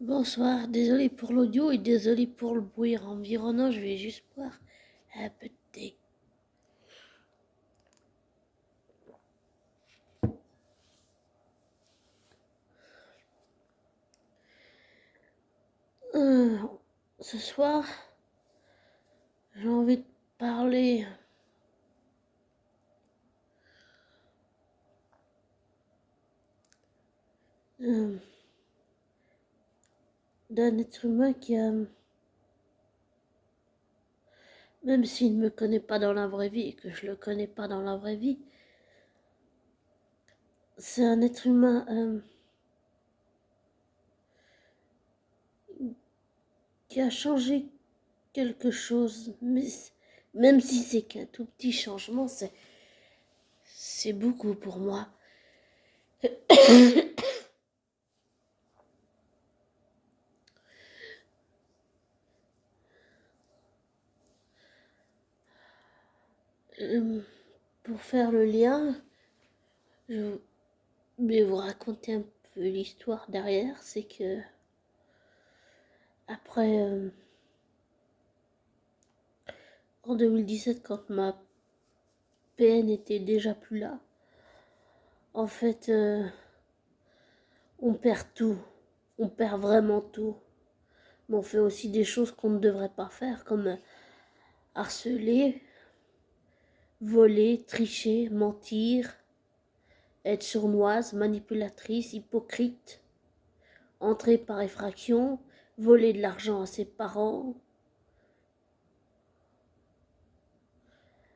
Bonsoir, désolé pour l'audio et désolé pour le bruit environnant, je vais juste boire un peu de thé. Euh, Ce soir, j'ai envie de parler euh, d'un être humain qui a, même s'il ne me connaît pas dans la vraie vie et que je le connais pas dans la vraie vie, c'est un être humain qui a changé quelque chose, mais même si c'est qu'un tout petit changement, c'est beaucoup pour moi. Pour faire le lien, je vais vous raconter un peu l'histoire derrière. C'est que après, en 2017, quand ma PN était déjà plus là, en fait, on perd tout. On perd vraiment tout. Mais on fait aussi des choses qu'on ne devrait pas faire, comme harceler, voler, tricher, mentir, être sournoise, manipulatrice, hypocrite, entrer par effraction, voler de l'argent à ses parents,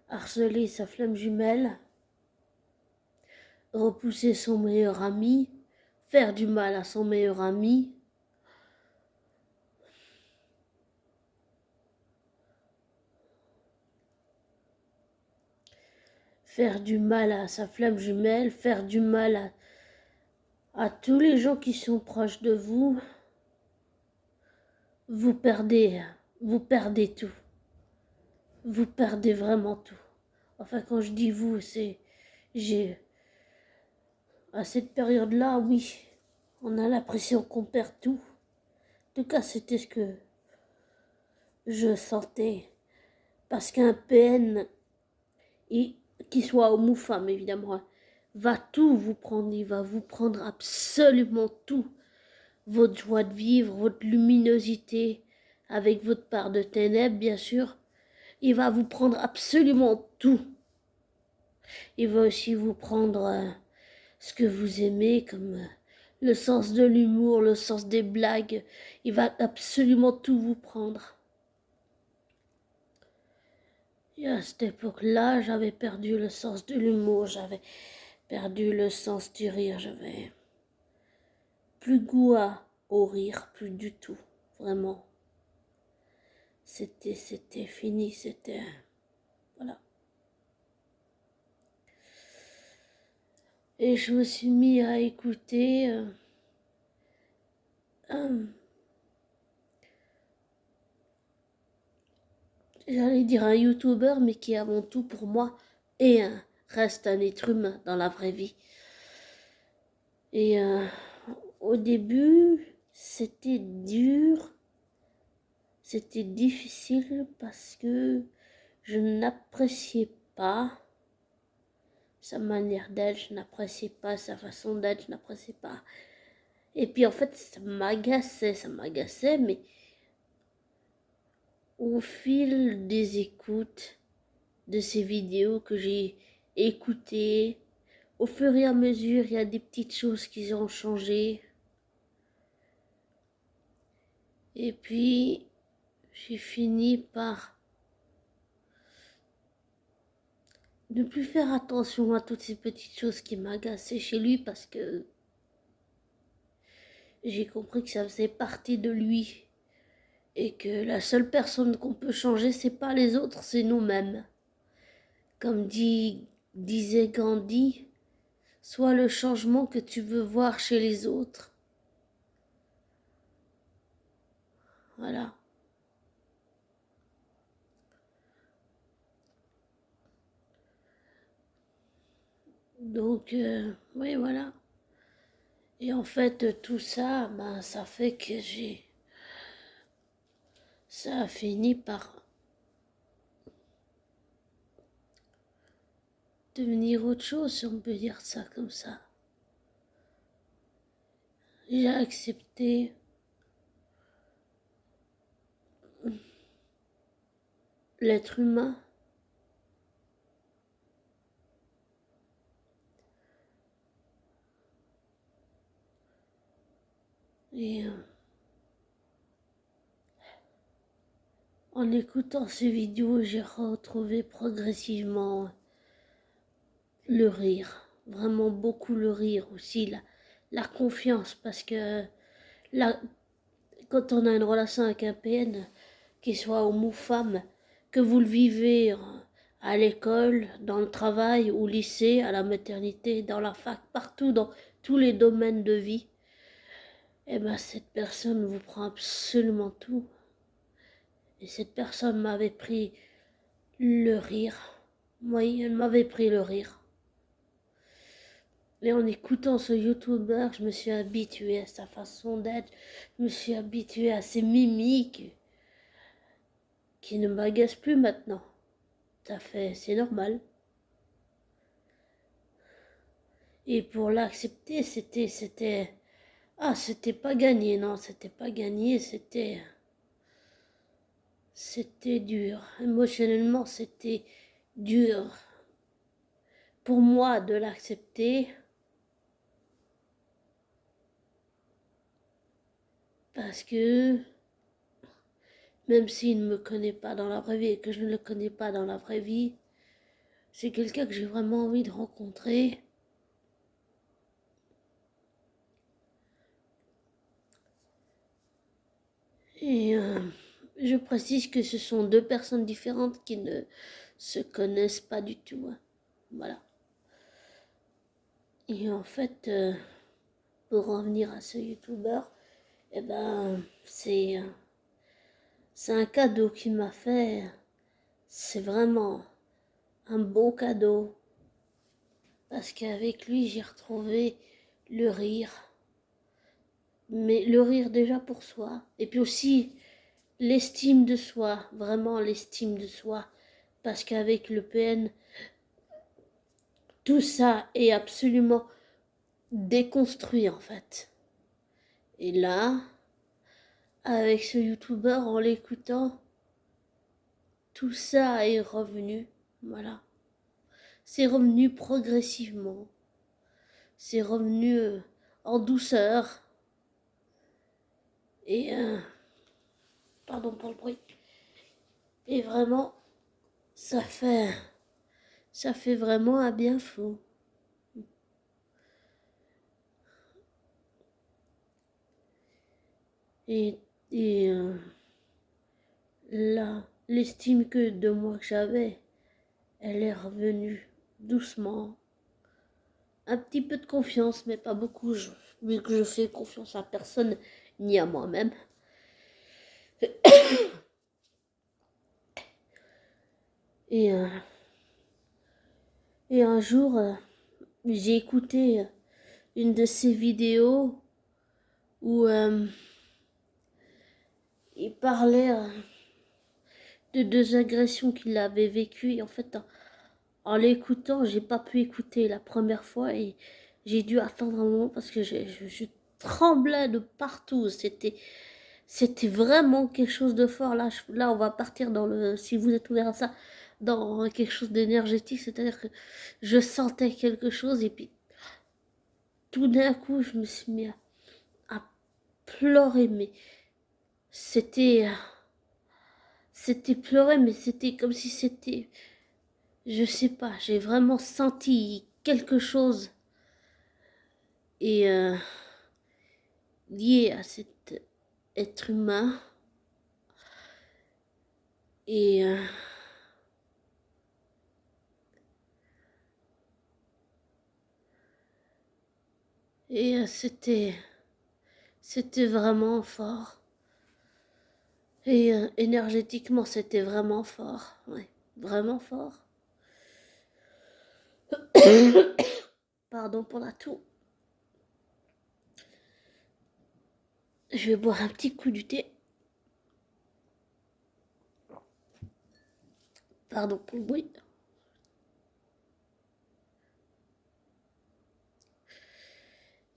harceler sa flamme jumelle, repousser son meilleur ami, faire du mal à son meilleur ami, faire du mal à sa flamme jumelle, faire du mal à tous les gens qui sont proches de vous, vous perdez tout. Vous perdez vraiment tout. Enfin, quand je dis vous, c'est j'ai à cette période-là, oui, on a l'impression qu'on perd tout. En tout cas, c'était ce que je sentais. Parce qu'un PN, qu'il soit homme ou femme évidemment, va tout vous prendre, il va vous prendre absolument tout. Votre joie de vivre, votre luminosité, avec votre part de ténèbres bien sûr, il va vous prendre absolument tout. Il va aussi vous prendre ce que vous aimez, comme le sens de l'humour, le sens des blagues, il va absolument tout vous prendre. Et à cette époque-là, j'avais perdu le sens de l'humour, j'avais perdu le sens du rire, j'avais plus goût au rire, plus du tout, vraiment. C'était fini, c'était... Voilà. Et je me suis mis à écouter j'allais dire un youtubeur, mais qui avant tout pour moi reste un être humain dans la vraie vie. Et au début, c'était dur, c'était difficile parce que je n'appréciais pas sa manière d'être, je n'appréciais pas sa façon d'être, je n'appréciais pas. Et puis en fait, ça m'agaçait, mais au fil des écoutes de ces vidéos que j'ai écoutées, au fur et à mesure, il y a des petites choses qui ont changé. Et puis, j'ai fini par ne plus faire attention à toutes ces petites choses qui m'agaçaient chez lui parce que j'ai compris que ça faisait partie de lui et que la seule personne qu'on peut changer, c'est pas les autres, c'est nous-mêmes. Comme disait Gandhi, sois le changement que tu veux voir chez les autres. Voilà. Donc, oui, voilà. Et en fait, tout ça, ben, ça fait que ça a fini par devenir autre chose, si on peut dire ça comme ça. J'ai accepté l'être humain. Et en écoutant ces vidéos, j'ai retrouvé progressivement le rire. Vraiment beaucoup le rire aussi, la confiance. Parce que quand on a une relation avec un PN, qu'il soit homme ou femme, que vous le vivez à l'école, dans le travail, au lycée, à la maternité, dans la fac, partout, dans tous les domaines de vie, eh ben cette personne vous prend absolument tout. Et cette personne m'avait pris le rire. Oui, elle m'avait pris le rire. Et en écoutant ce YouTuber, je me suis habituée à sa façon d'être, je me suis habituée à ses mimiques qui ne m'agacent plus maintenant. Ça fait, c'est normal. Et pour l'accepter, c'était pas gagné, non, c'était pas gagné, c'était dur. Émotionnellement, c'était dur pour moi de l'accepter parce que même s'il ne me connaît pas dans la vraie vie et que je ne le connais pas dans la vraie vie, c'est quelqu'un que j'ai vraiment envie de rencontrer. Et je précise que ce sont deux personnes différentes qui ne se connaissent pas du tout. Hein. Voilà. Et en fait, pour revenir à ce YouTuber, eh ben, c'est un cadeau qu'il m'a fait. C'est vraiment un beau cadeau. Parce qu'avec lui, j'ai retrouvé le rire. Mais le rire déjà pour soi. Et puis aussi l'estime de soi. Vraiment l'estime de soi. Parce qu'avec le PN, tout ça est absolument déconstruit en fait. Et là, avec ce YouTuber, en l'écoutant, tout ça est revenu. Voilà. C'est revenu progressivement. C'est revenu en douceur. Et pardon pour le bruit. Et vraiment, ça fait vraiment un bien fou. Et là, l'estime que de moi que j'avais, elle est revenue doucement. Un petit peu de confiance, mais pas beaucoup, vu que je fais confiance à personne, ni à moi-même. Et un jour, j'ai écouté une de ses vidéos où il parlait de deux agressions qu'il avait vécues. Et en fait, en l'écoutant, j'ai pas pu écouter la première fois et j'ai dû attendre un moment parce que je tremblais de partout. C'était vraiment quelque chose de fort. Là, on va partir dans le, si vous êtes ouvert à ça, dans quelque chose d'énergétique. C'est-à-dire que je sentais quelque chose et puis tout d'un coup, je me suis mis à pleurer. Mais c'était pleurer, mais c'était comme si c'était, je sais pas, j'ai vraiment senti quelque chose et lié à cet être humain et c'était vraiment fort et énergétiquement c'était vraiment fort, ouais, vraiment fort. Pardon pour la toux. Je vais boire un petit coup du thé. Pardon pour le bruit.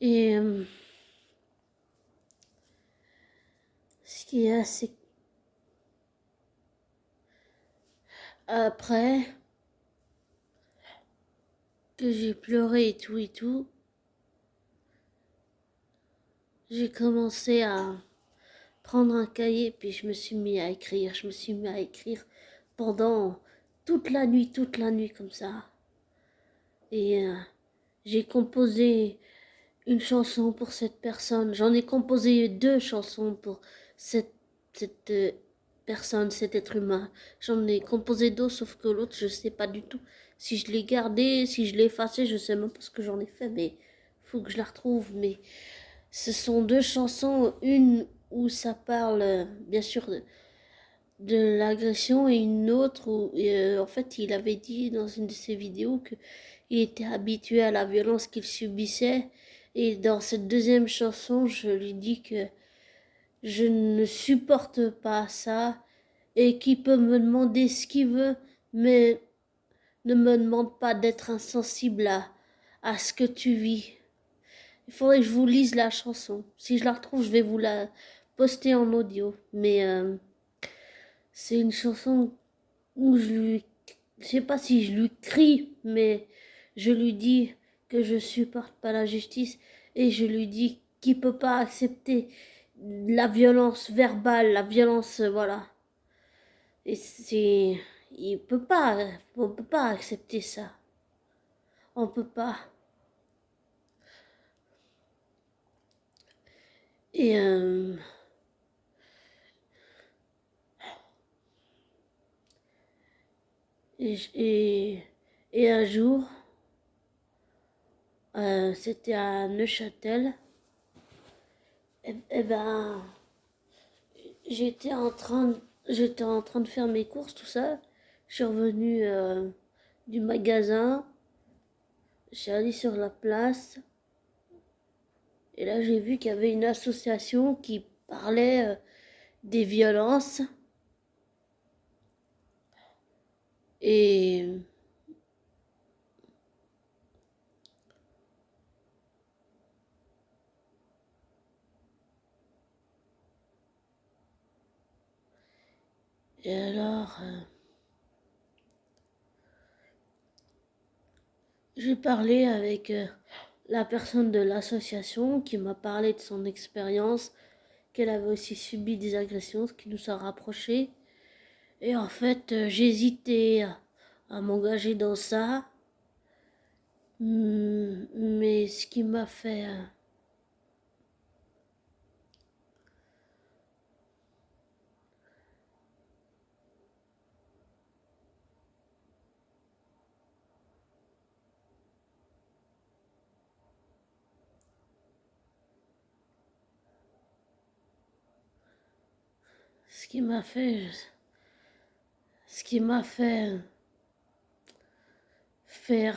Et ce qu'il y a, c'est après que j'ai pleuré et tout, j'ai commencé à prendre un cahier, puis je me suis mis à écrire. Je me suis mis à écrire pendant toute la nuit comme ça. Et j'ai composé une chanson pour cette personne. J'en ai composé deux chansons pour cette personne, cet être humain. J'en ai composé deux, sauf que l'autre, je sais pas du tout. Si je l'ai gardé, si je l'ai effacé, je sais même pas ce que j'en ai fait, mais faut que je la retrouve. Mais ce sont deux chansons, une où ça parle, bien sûr, de l'agression et une autre où, en fait, il avait dit dans une de ses vidéos que il était habitué à la violence qu'il subissait. Et dans cette deuxième chanson, je lui dis que je ne supporte pas ça et qu'il peut me demander ce qu'il veut, mais ne me demande pas d'être insensible à ce que tu vis. Il faudrait que je vous lise la chanson. Si je la retrouve, je vais vous la poster en audio. Mais c'est une chanson où je sais pas si je lui crie, mais je lui dis que je supporte pas la justice et je lui dis qu'il peut pas accepter la violence verbale, la violence, voilà. Et c'est, on peut pas accepter ça. On peut pas. Et et, et, et un jour, c'était à Neuchâtel. Et ben, j'étais en train, j'étais en train de faire mes courses, tout ça. Je suis revenue du magasin. Je suis allée sur la place. Et là, j'ai vu qu'il y avait une association qui parlait des violences. Et, et alors, j'ai parlé avec la personne de l'association qui m'a parlé de son expérience, qu'elle avait aussi subi des agressions, ce qui nous a rapprochés. Et en fait, j'hésitais à m'engager dans ça. Mais ce qui m'a fait... ce qui m'a fait... Ce qui m'a fait faire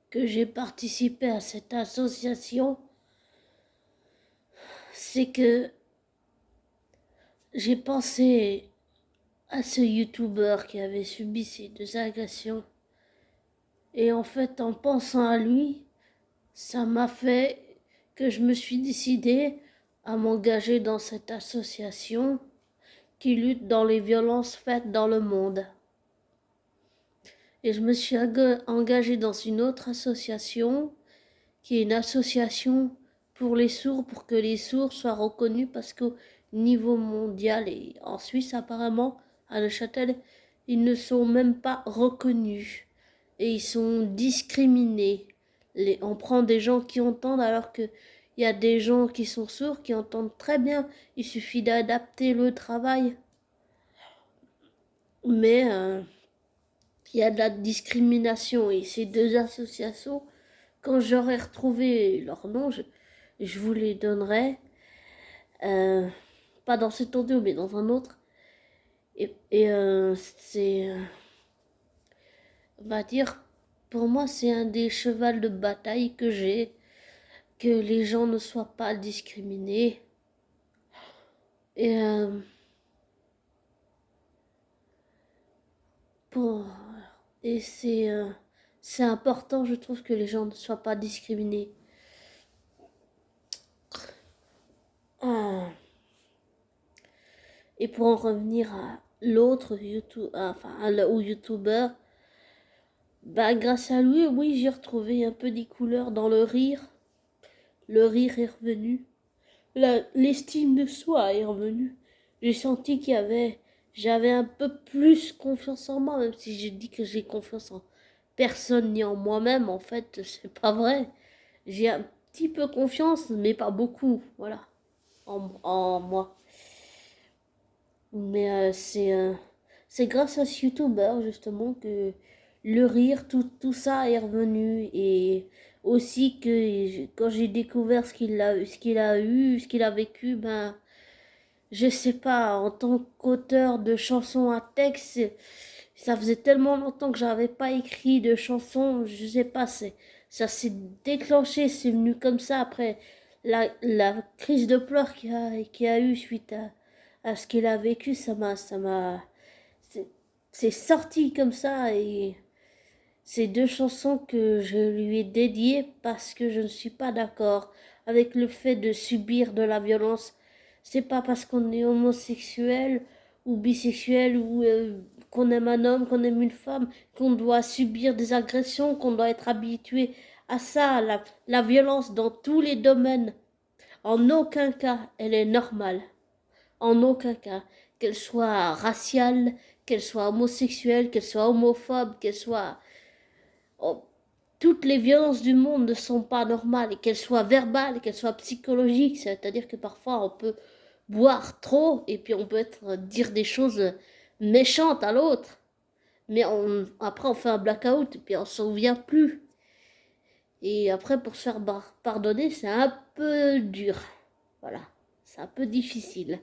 que j'ai participé à cette association, c'est que j'ai pensé à ce youtubeur qui avait subi ces deux agressions. Et en fait, en pensant à lui, ça m'a fait que je me suis décidée à m'engager dans cette association qui lutte dans les violences faites dans le monde. Et je me suis engagée dans une autre association qui est une association pour les sourds, pour que les sourds soient reconnus, parce qu'au niveau mondial et en Suisse apparemment, à Neuchâtel, ils ne sont même pas reconnus et ils sont discriminés. On prend des gens qui entendent alors que il y a des gens qui sont sourds qui entendent très bien. Il suffit d'adapter le travail. Mais il y a de la discrimination et ces deux associations, quand j'aurai retrouvé leur nom, je vous les donnerai. Pas dans cet audio, mais dans un autre. Et c'est, on va dire, pour moi, c'est un des chevals de bataille que j'ai, que les gens ne soient pas discriminés. Et pour et c'est important, je trouve, que les gens ne soient pas discriminés. Ah. Et pour en revenir à l'autre YouTube, enfin au YouTuber, bah grâce à lui, oui, j'ai retrouvé un peu des couleurs dans le rire. Le rire est revenu. L'estime de soi est revenue. J'ai senti j'avais un peu plus confiance en moi, même si je dis que j'ai confiance en personne ni en moi-même. En fait, c'est pas vrai. J'ai un petit peu confiance, mais pas beaucoup, voilà, en moi. Mais c'est grâce à ce YouTuber, justement, que le rire, tout ça est revenu. Et aussi que quand j'ai découvert ce qu'il a vécu, ben, je sais pas, en tant qu'auteur de chansons à texte, ça faisait tellement longtemps que j'avais pas écrit de chansons, je sais pas, ça s'est déclenché, c'est venu comme ça après la crise de pleurs qu'il a eu suite à ce qu'il a vécu, c'est c'est sorti comme ça et c'est deux chansons que je lui ai dédiées parce que je ne suis pas d'accord avec le fait de subir de la violence. C'est pas parce qu'on est homosexuel ou bisexuel ou qu'on aime un homme, qu'on aime une femme, qu'on doit subir des agressions, qu'on doit être habitué à ça. La violence dans tous les domaines, en aucun cas, elle est normale. En aucun cas. Qu'elle soit raciale, qu'elle soit homosexuelle, qu'elle soit homophobe, qu'elle soit... Oh, toutes les violences du monde ne sont pas normales, et qu'elles soient verbales, qu'elles soient psychologiques, c'est-à-dire que parfois on peut boire trop et puis on peut dire des choses méchantes à l'autre, mais après on fait un blackout et puis on s'en souvient plus. Et après pour se faire pardonner, c'est un peu dur. Voilà, c'est un peu difficile.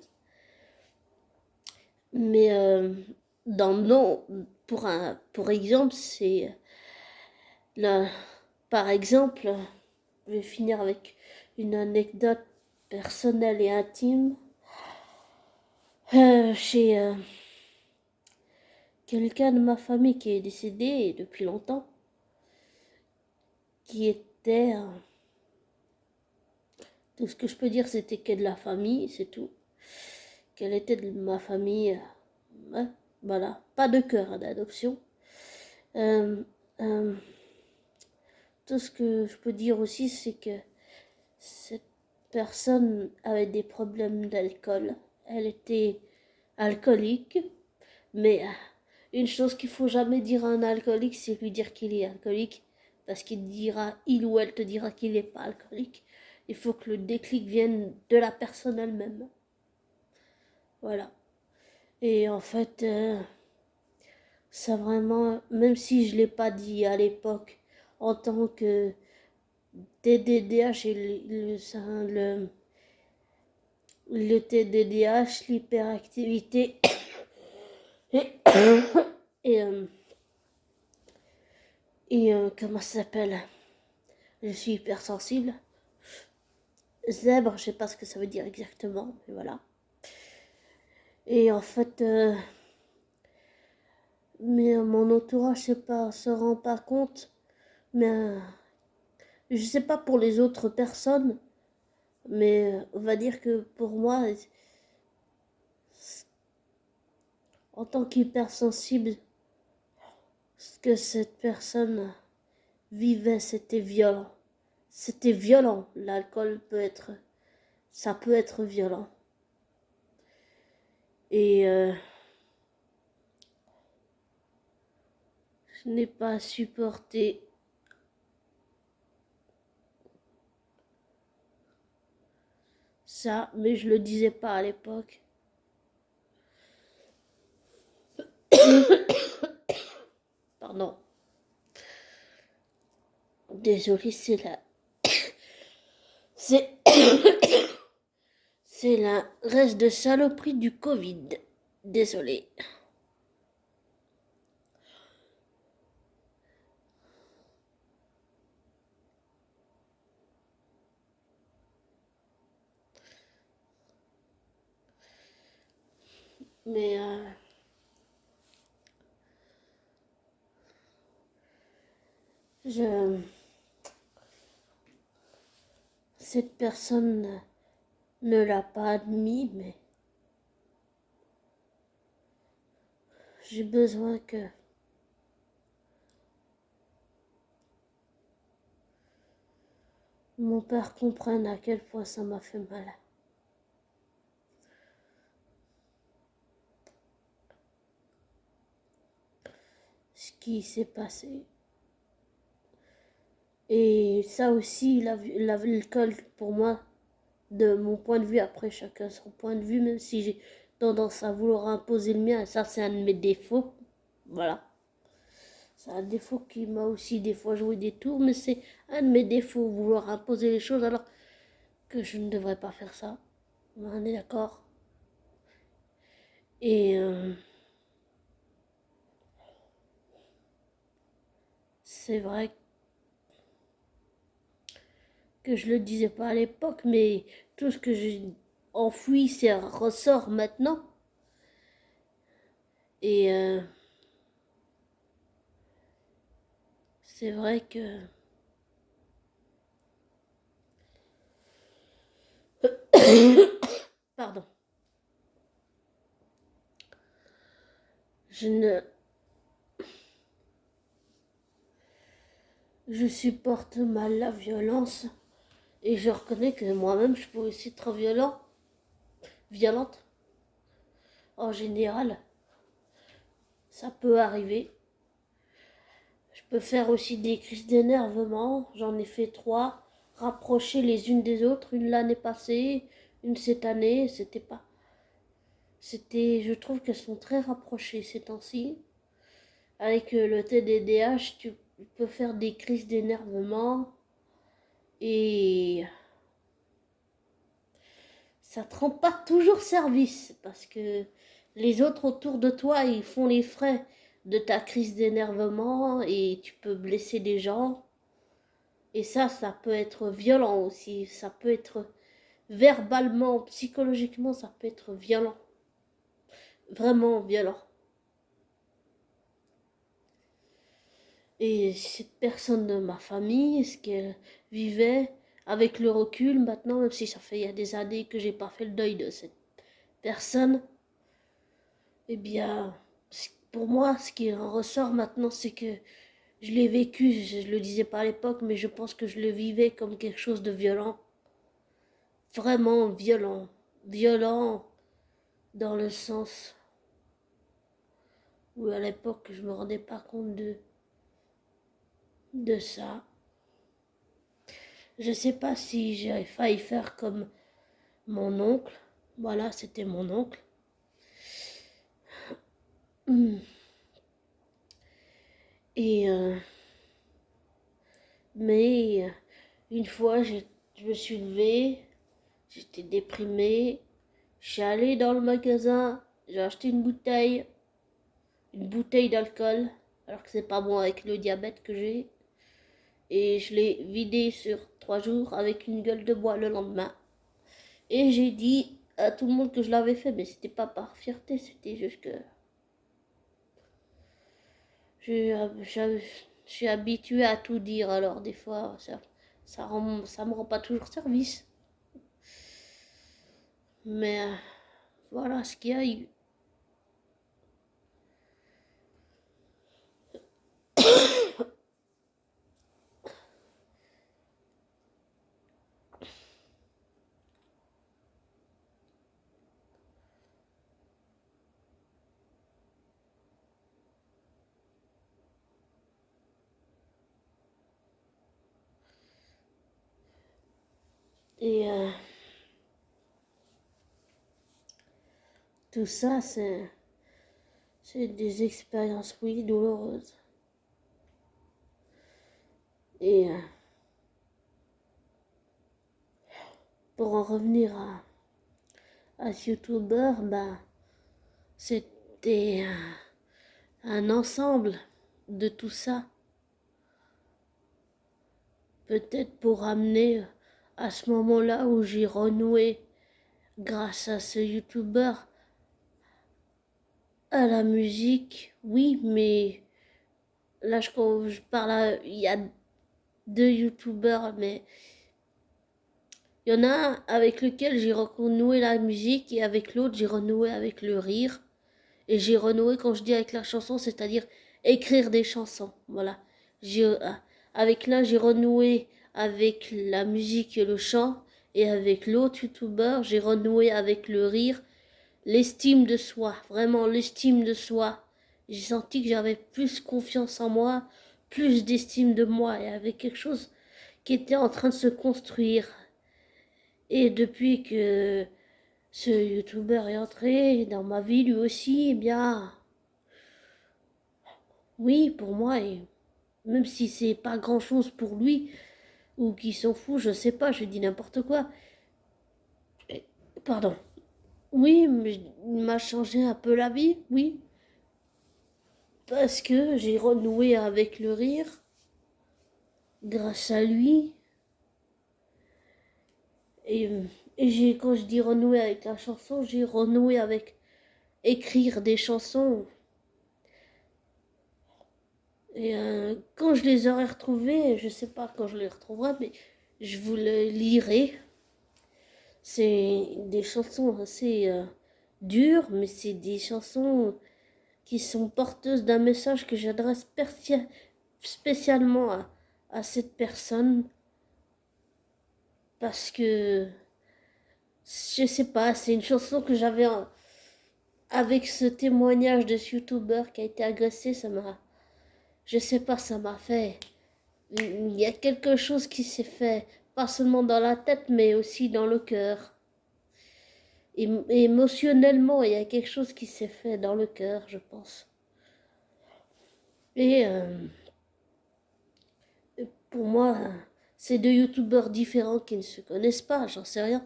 Mais dans non, pour exemple, c'est là, par exemple, je vais finir avec une anecdote personnelle et intime. Chez quelqu'un de ma famille qui est décédé depuis longtemps, qui était... tout ce que je peux dire, c'était qu'elle est de la famille, c'est tout. Qu'elle était de ma famille. Ouais, voilà, pas de cœur d'adoption. Euh, euh, tout ce que je peux dire aussi, c'est que cette personne avait des problèmes d'alcool. Elle était alcoolique, mais une chose qu'il faut jamais dire à un alcoolique, c'est lui dire qu'il est alcoolique, parce il ou elle te dira qu'il n'est pas alcoolique. Il faut que le déclic vienne de la personne elle-même. Voilà. Et en fait, ça vraiment, même si je ne l'ai pas dit à l'époque, en tant que TDDH et le TDDH, l'hyperactivité et, et, euh, comment ça s'appelle? Je suis hypersensible. Zèbre, je sais pas ce que ça veut dire exactement, mais voilà. Et en fait, mais mon entourage se rend pas compte, mais je sais pas pour les autres personnes, mais on va dire que pour moi, en tant qu'hypersensible, ce que cette personne vivait, c'était violent. C'était violent. L'alcool ça peut être violent. Et je n'ai pas supporté ça, mais je le disais pas à l'époque. Pardon. Désolée, c'est c'est la reste de saloperie du Covid. Désolée. Mais je, cette personne ne l'a pas admis, mais j'ai besoin que mon père comprenne à quel point ça m'a fait mal. Ce qui s'est passé. Et ça aussi, l'alcool, pour moi, de mon point de vue, après chacun son point de vue, même si j'ai tendance à vouloir imposer le mien, ça c'est un de mes défauts. Voilà. C'est un défaut qui m'a aussi des fois joué des tours, mais c'est un de mes défauts, vouloir imposer les choses alors que je ne devrais pas faire ça. On est d'accord. Et c'est vrai que je le disais pas à l'époque, mais tout ce que j'ai enfoui, ça ressort maintenant. Et c'est vrai que pardon. Je ne je supporte mal la violence et je reconnais que moi-même je peux aussi être violente en général. Ça peut arriver. Je peux faire aussi des crises d'énervement. J'en ai fait 3, rapprochées les unes des autres. Une l'année passée, une cette année. Je trouve qu'elles sont très rapprochées ces temps-ci. Avec le TDDH, tu peux faire des crises d'énervement et ça te rend pas toujours service parce que les autres autour de toi, ils font les frais de ta crise d'énervement et tu peux blesser des gens. Et ça peut être violent aussi. Ça peut être verbalement, psychologiquement, ça peut être violent. Vraiment violent. Et cette personne de ma famille, ce qu'elle vivait, avec le recul maintenant, même si ça fait il y a des années que j'ai pas fait le deuil de cette personne, eh bien, pour moi, ce qui en ressort maintenant, c'est que je l'ai vécu, je le disais pas à l'époque, mais je pense que je le vivais comme quelque chose de violent. Vraiment violent. Violent dans le sens où à l'époque, je me rendais pas compte de ça. Je sais pas si j'ai failli faire comme mon oncle. Voilà, c'était mon oncle. Et mais une fois, je me suis levée, j'étais déprimée. Je suis allée dans le magasin, j'ai acheté une bouteille d'alcool, alors que c'est pas bon avec le diabète que j'ai. Et je l'ai vidée sur 3 jours avec une gueule de bois le lendemain. Et j'ai dit à tout le monde que je l'avais fait, mais c'était pas par fierté, c'était juste que je suis habituée à tout dire, alors des fois ça me rend pas toujours service. Mais voilà ce qu'il y a eu. Et tout ça, c'est des expériences, oui, douloureuses. Et pour en revenir à ce YouTuber, bah, c'était un ensemble de tout ça. Peut-être pour amener à ce moment-là où j'ai renoué grâce à ce YouTuber À la musique, oui, mais là, quand je parle, il y a deux youtubeurs, mais il y en a un avec lequel j'ai renoué la musique et avec l'autre, j'ai renoué avec le rire. Et j'ai renoué, quand je dis avec la chanson, c'est-à-dire écrire des chansons. Voilà. Avec l'un, j'ai renoué avec la musique et le chant. Et avec l'autre youtubeur, j'ai renoué avec le rire, l'estime de soi. Vraiment, l'estime de soi. J'ai senti que j'avais plus confiance en moi, plus d'estime de moi. Et avec quelque chose qui était en train de se construire. Et depuis que ce youtubeur est entré dans ma vie, lui aussi, eh bien, oui, pour moi, et même si c'est pas grand-chose pour lui, ou qu'il s'en fout, je sais pas, je dis n'importe quoi. Pardon. Oui, mais il m'a changé un peu la vie, oui. Parce que j'ai renoué avec le rire, grâce à lui. Et, quand je dis renouer avec la chanson, j'ai renoué avec écrire des chansons. Et quand je les aurai retrouvées, je sais pas quand je les retrouverai, mais je vous le lirai. C'est des chansons assez dures, mais c'est des chansons qui sont porteuses d'un message que j'adresse spécialement à cette personne. Parce que, je sais pas, c'est une chanson que j'avais avec ce témoignage de ce youtubeur qui a été agressé, ça m'a, je sais pas, ça m'a fait, il y a quelque chose qui s'est fait, pas seulement dans la tête, mais aussi dans le cœur. Émotionnellement, il y a quelque chose qui s'est fait dans le cœur, je pense. Et pour moi, c'est deux youtubeurs différents qui ne se connaissent pas, j'en sais rien,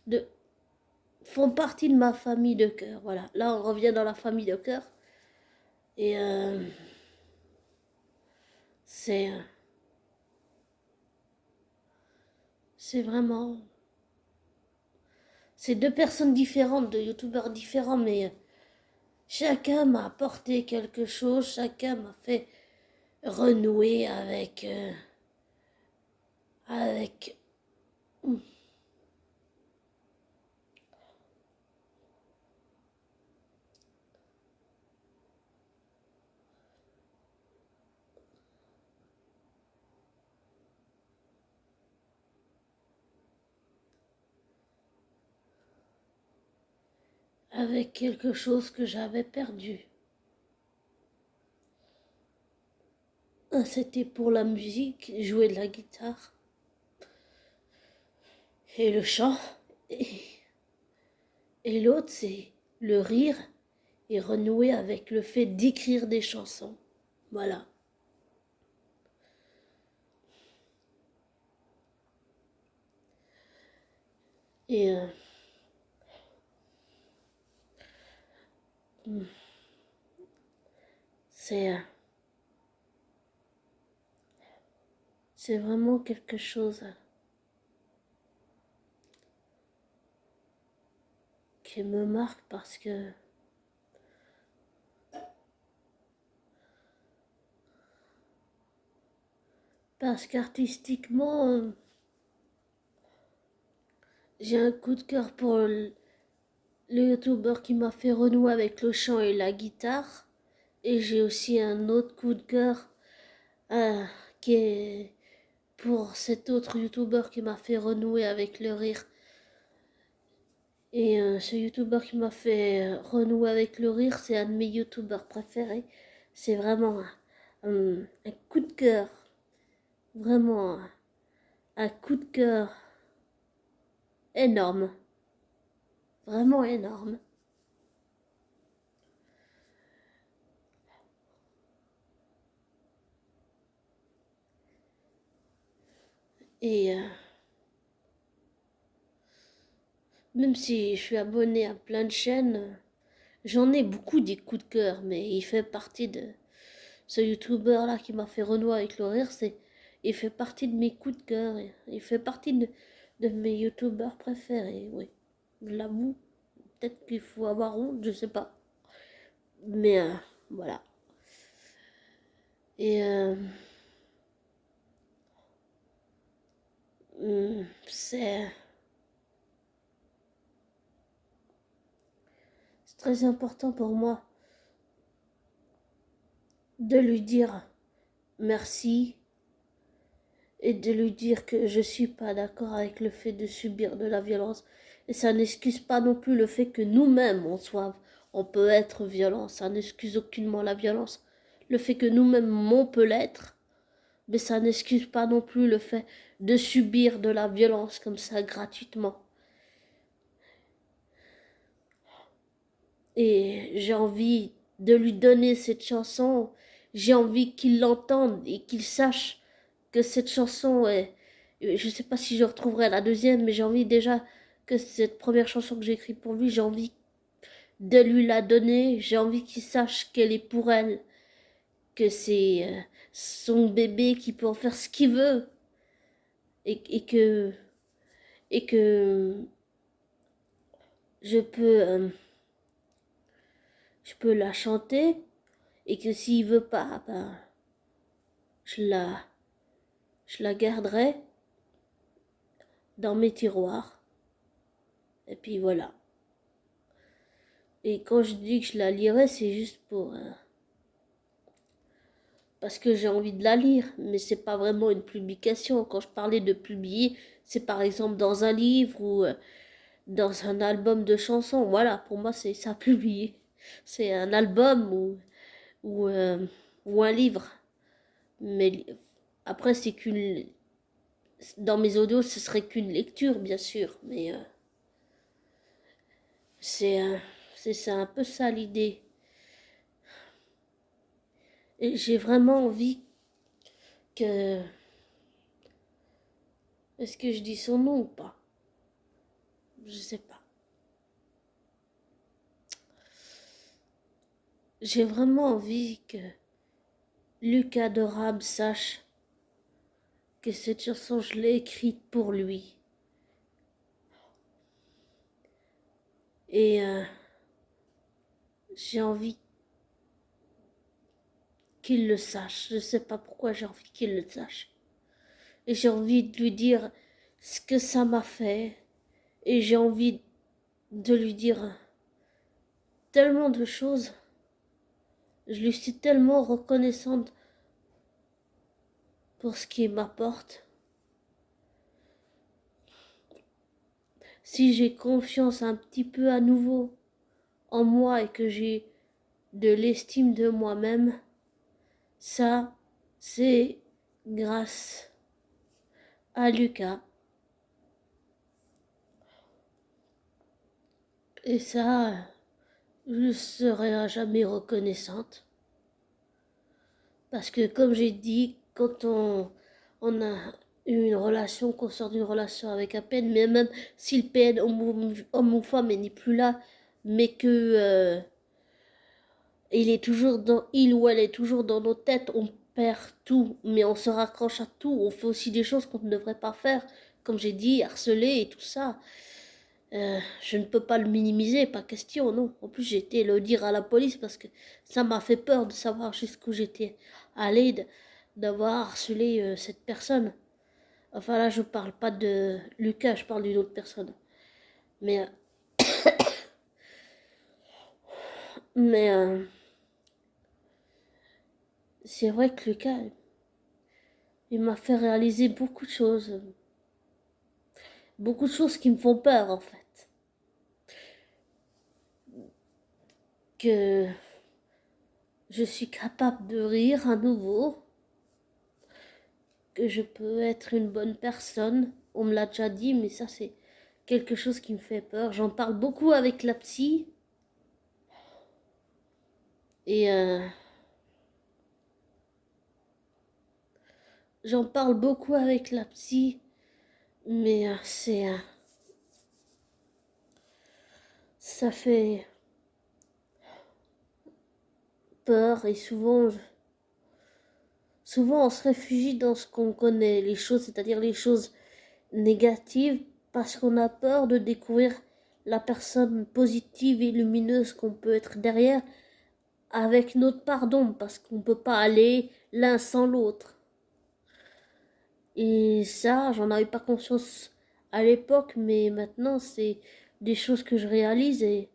de, font partie de ma famille de cœur. Voilà, là on revient dans la famille de cœur. Et c'est c'est vraiment... C'est deux personnes différentes, deux youtubeurs différents, mais chacun m'a apporté quelque chose, chacun m'a fait renouer avec avec quelque chose que j'avais perdu. C'était pour la musique, jouer de la guitare et le chant. Et, et l'autre, c'est le rire et renouer avec le fait d'écrire des chansons. Voilà. Et c'est c'est vraiment quelque chose qui me marque parce qu'artistiquement, j'ai un coup de cœur pour le youtubeur qui m'a fait renouer avec le chant et la guitare. Et j'ai aussi un autre coup de cœur euh, qui est pour cet autre youtubeur qui m'a fait renouer avec le rire. Et ce youtubeur qui m'a fait renouer avec le rire, c'est un de mes youtubeurs préférés. C'est vraiment un coup de cœur. Vraiment un coup de cœur énorme. Vraiment énorme. Et même si je suis abonné à plein de chaînes, j'en ai beaucoup des coups de cœur, mais il fait partie de ce youtubeur là qui m'a fait renouer avec le rire, il fait partie de mes coups de cœur, il fait partie de mes youtubeurs préférés, oui. Je l'avoue, peut-être qu'il faut avoir honte, je sais pas. Mais voilà. Et c'est très important pour moi de lui dire merci et de lui dire que je suis pas d'accord avec le fait de subir de la violence. Et ça n'excuse pas non plus le fait que nous-mêmes on peut être violent. Ça n'excuse aucunement la violence. Le fait que nous-mêmes on peut l'être, mais ça n'excuse pas non plus le fait de subir de la violence comme ça gratuitement. Et j'ai envie de lui donner cette chanson. J'ai envie qu'il l'entende et qu'il sache que cette chanson est... Je ne sais pas si je retrouverai la deuxième, mais j'ai envie déjà que cette première chanson que j'ai écrite pour lui, j'ai envie de lui la donner. J'ai envie qu'il sache qu'elle est pour elle, que c'est son bébé qui peut en faire ce qu'il veut et que je peux, euh, je peux la chanter et que s'il veut pas, ben, je la, je la garderai dans mes tiroirs. Et puis voilà. Et quand je dis que je la lirai, c'est juste pour... parce que j'ai envie de la lire, mais c'est pas vraiment une publication. Quand je parlais de publier, c'est par exemple dans un livre ou dans un album de chansons. Voilà, pour moi, c'est ça publier. C'est un album ou, euh, ou un livre. Mais après, c'est qu'une... Dans mes audios, ce serait qu'une lecture, bien sûr, mais c'est c'est un peu ça l'idée. Et j'ai vraiment envie que... Est-ce que je dis son nom ou pas? Je sais pas. J'ai vraiment envie que Luc Adorable sache que cette chanson, je l'ai écrite pour lui. Et j'ai envie qu'il le sache. Je sais pas pourquoi j'ai envie qu'il le sache. Et j'ai envie de lui dire ce que ça m'a fait. Et j'ai envie de lui dire tellement de choses. Je lui suis tellement reconnaissante pour ce qu'il m'apporte. Si j'ai confiance un petit peu à nouveau en moi et que j'ai de l'estime de moi-même, ça, c'est grâce à Lucas. Et ça, je serai à jamais reconnaissante. Parce que comme j'ai dit, quand on a eu une relation, qu'on sort d'une relation avec un PN, mais même si le PN, homme ou femme, n'est plus là, mais que il ou elle est toujours dans nos têtes, on perd tout, mais on se raccroche à tout, on fait aussi des choses qu'on ne devrait pas faire, comme j'ai dit, harceler et tout ça. Je ne peux pas le minimiser, pas question, non. En plus, j'ai été le dire à la police parce que ça m'a fait peur de savoir jusqu'où j'étais allée, d'avoir harcelé cette personne. Enfin là, je parle pas de Lucas, je parle d'une autre personne. Mais, mais c'est vrai que Lucas, il m'a fait réaliser beaucoup de choses. Beaucoup de choses qui me font peur, en fait. Que je suis capable de rire à nouveau, que je peux être une bonne personne. On me l'a déjà dit, mais ça c'est quelque chose qui me fait peur. J'en parle beaucoup avec la psy. Et j'en parle beaucoup avec la psy. Mais ça fait peur et souvent on se réfugie dans ce qu'on connaît, les choses, c'est-à-dire les choses négatives, parce qu'on a peur de découvrir la personne positive et lumineuse qu'on peut être derrière. avec notre pardon, parce qu'on ne peut pas aller l'un sans l'autre. Et ça, j'en avais pas conscience à l'époque, mais maintenant, c'est des choses que je réalise et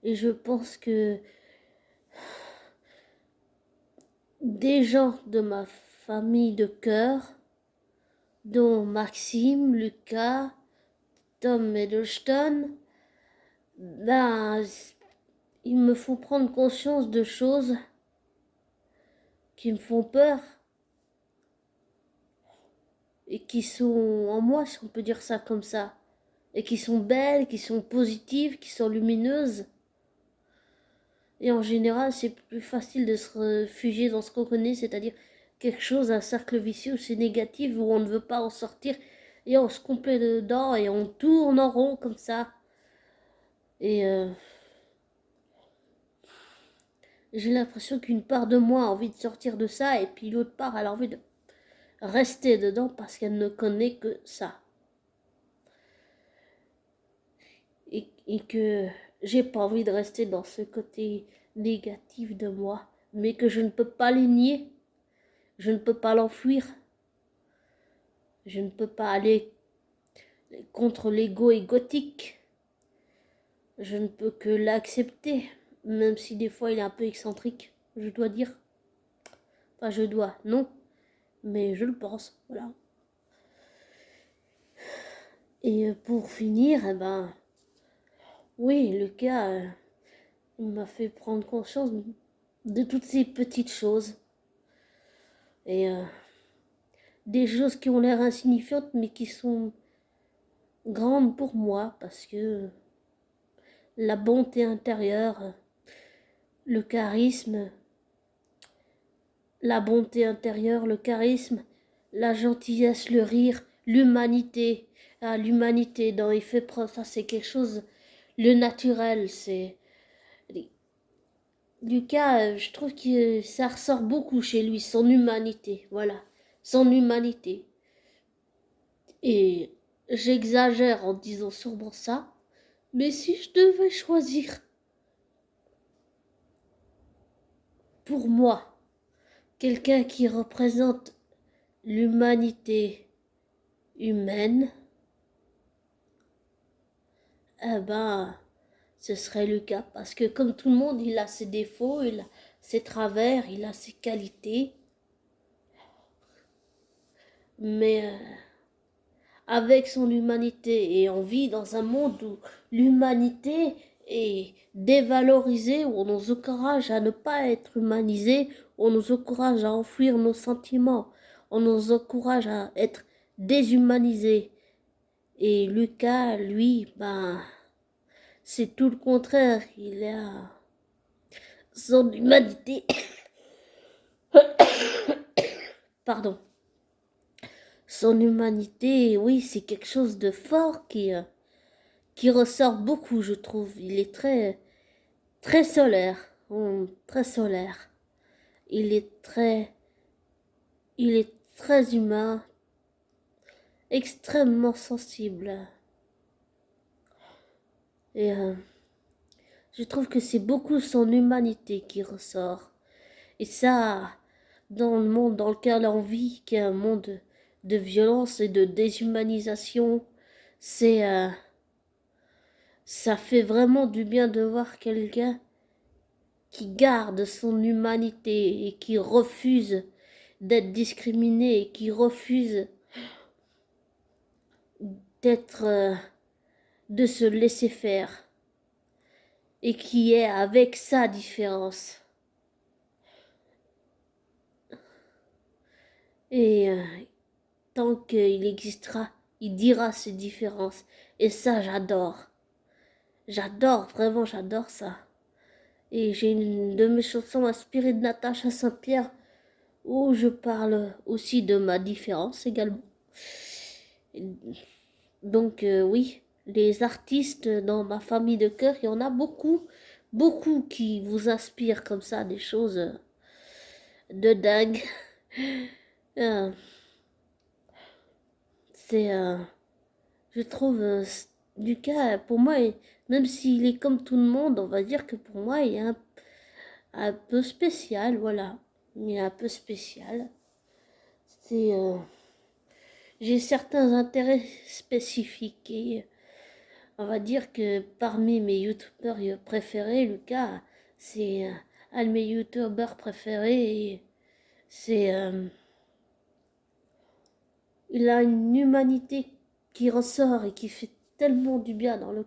je pense que des gens de ma famille de cœur, dont Maxime, Lucas, Tom Hiddleston, ben, ils me font prendre conscience de choses qui me font peur et qui sont en moi, si on peut dire ça comme ça, et qui sont belles, qui sont positives, qui sont lumineuses. Et en général, c'est plus facile de se réfugier dans ce qu'on connaît, c'est-à-dire quelque chose, un cercle vicieux, c'est négatif, où on ne veut pas en sortir, et on se complaît dedans, et on tourne en rond comme ça. Et j'ai l'impression qu'une part de moi a envie de sortir de ça, et puis l'autre part, elle a envie de rester dedans parce qu'elle ne connaît que ça. Et que j'ai pas envie de rester dans ce côté négatif de moi, mais que je ne peux pas le nier, je ne peux pas l'enfuir, je ne peux pas aller contre l'ego égotique, je ne peux que l'accepter, même si des fois il est un peu excentrique, je dois dire. Enfin, je dois, non, mais je le pense, voilà. Et pour finir, eh ben, oui, le cas m'a fait prendre conscience de toutes ces petites choses. Et des choses qui ont l'air insignifiantes, mais qui sont grandes pour moi, parce que la bonté intérieure, le charisme, la bonté intérieure, le charisme, la gentillesse, le rire, l'humanité. Ah, l'humanité dont il fait preuve, ça c'est quelque chose, le naturel, c'est... Lucas, je trouve que ça ressort beaucoup chez lui, son humanité, voilà, son humanité. Et j'exagère en disant sûrement ça, mais si je devais choisir pour moi quelqu'un qui représente l'humanité humaine, eh ben, ce serait Lucas. Parce que comme tout le monde, il a ses défauts, il a ses travers, il a ses qualités. Mais avec son humanité, et on vit dans un monde où l'humanité est dévalorisée, où on nous encourage à ne pas être humanisé, où on nous encourage à enfuir nos sentiments, on nous encourage à être déshumanisé. Et Lucas, lui, ben, c'est tout le contraire. Il a son humanité. Pardon. Son humanité, oui, c'est quelque chose de fort qui ressort beaucoup, je trouve. Il est très solaire, très solaire. Il est il est très humain, extrêmement sensible. Et je trouve que c'est beaucoup son humanité qui ressort. Et ça, dans le monde dans lequel on vit, qui est un monde de violence et de déshumanisation, c'est ça fait vraiment du bien de voir quelqu'un qui garde son humanité et qui refuse d'être discriminé et qui refuse d'être de se laisser faire et qui est avec sa différence. Et tant qu'il existera, il dira ses différences. Et ça, j'adore. J'adore, vraiment, j'adore ça. Et j'ai une de mes chansons inspirée de Natacha Saint-Pierre où je parle aussi de ma différence également. Donc oui, les artistes dans ma famille de cœur, il y en a beaucoup, beaucoup qui vous inspirent comme ça des choses de dingue. Euh, c'est, je trouve, Lucas, pour moi, même s'il est comme tout le monde, on va dire que pour moi, un peu spécial, voilà. Il est un peu spécial. C'est, j'ai certains intérêts spécifiques et on va dire que parmi mes youtubeurs préférés, Lucas, c'est un de mes youtubeurs préférés et c'est, il a une humanité qui ressort et qui fait tellement du bien dans le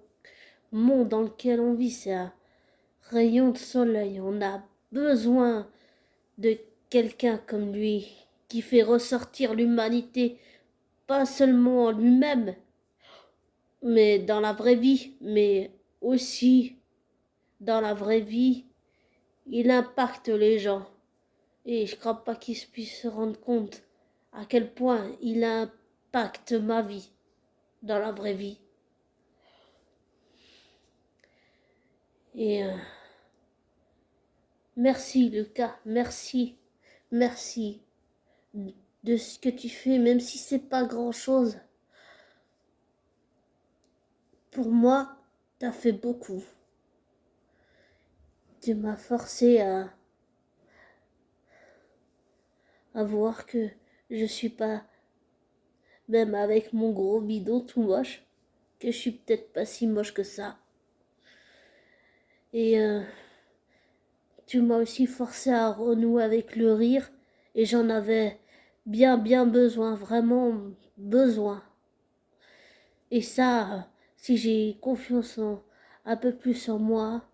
monde dans lequel on vit. C'est un rayon de soleil. On a besoin de quelqu'un comme lui qui fait ressortir l'humanité, pas seulement en lui-même, mais dans la vraie vie, mais aussi dans la vraie vie, il impacte les gens. Et je crois pas qu'ils puissent se rendre compte à quel point il impacte ma vie dans la vraie vie. Et merci Lucas, merci, merci de ce que tu fais, même si c'est pas grand-chose. Pour moi, t'as fait beaucoup. Tu m'as forcé à voir que je suis pas, même avec mon gros bidon tout moche, que je suis peut-être pas si moche que ça. Et tu m'as aussi forcé à renouer avec le rire, et j'en avais bien besoin, vraiment besoin. Et ça, si j'ai confiance un peu plus en moi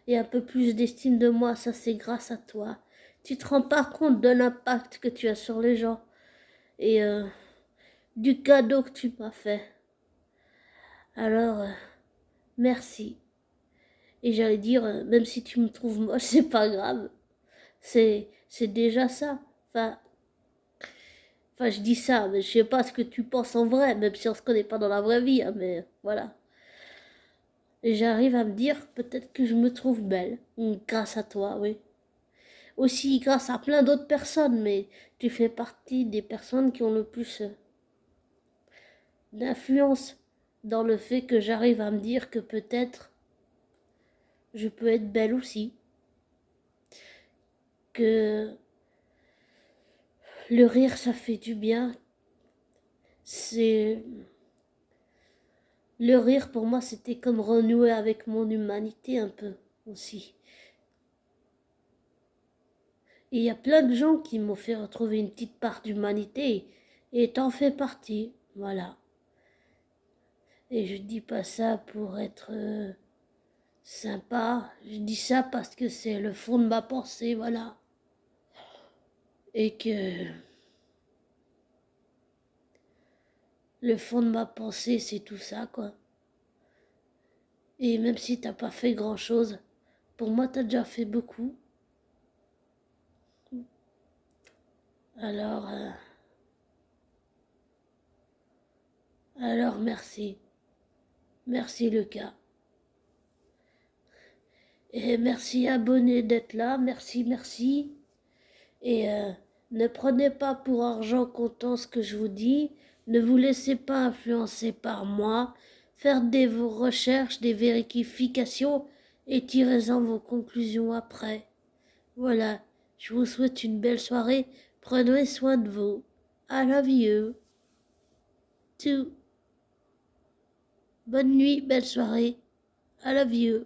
et un peu plus d'estime de moi, ça c'est grâce à toi. Tu te rends pas compte de l'impact que tu as sur les gens et du cadeau que tu m'as fait. Alors, merci. Et j'allais dire, même si tu me trouves moche, c'est pas grave. C'est déjà ça. Enfin, je dis ça, mais je sais pas ce que tu penses en vrai, même si on se connaît pas dans la vraie vie, hein, mais voilà. Et j'arrive à me dire peut-être que je me trouve belle, grâce à toi, oui. Aussi grâce à plein d'autres personnes, mais tu fais partie des personnes qui ont le plus d'influence dans le fait que j'arrive à me dire que peut-être je peux être belle aussi. Que le rire, ça fait du bien. C'est... Le rire, pour moi, c'était comme renouer avec mon humanité un peu aussi. Et il y a plein de gens qui m'ont fait retrouver une petite part d'humanité et t'en fais partie, voilà. Et je dis pas ça pour être sympa, je dis ça parce que c'est le fond de ma pensée, voilà. Et que le fond de ma pensée, c'est tout ça, quoi. Et même si t'as pas fait grand-chose, pour moi, t'as déjà fait beaucoup. Alors, alors merci. Merci Lucas. Et merci abonné d'être là, merci. Et ne prenez pas pour argent comptant ce que je vous dis. Ne vous laissez pas influencer par moi. Faites vos recherches, des vérifications et tirez-en vos conclusions après. Voilà, je vous souhaite une belle soirée. Prenez soin de vous. I love you. Too. Bonne nuit, belle soirée. I love you.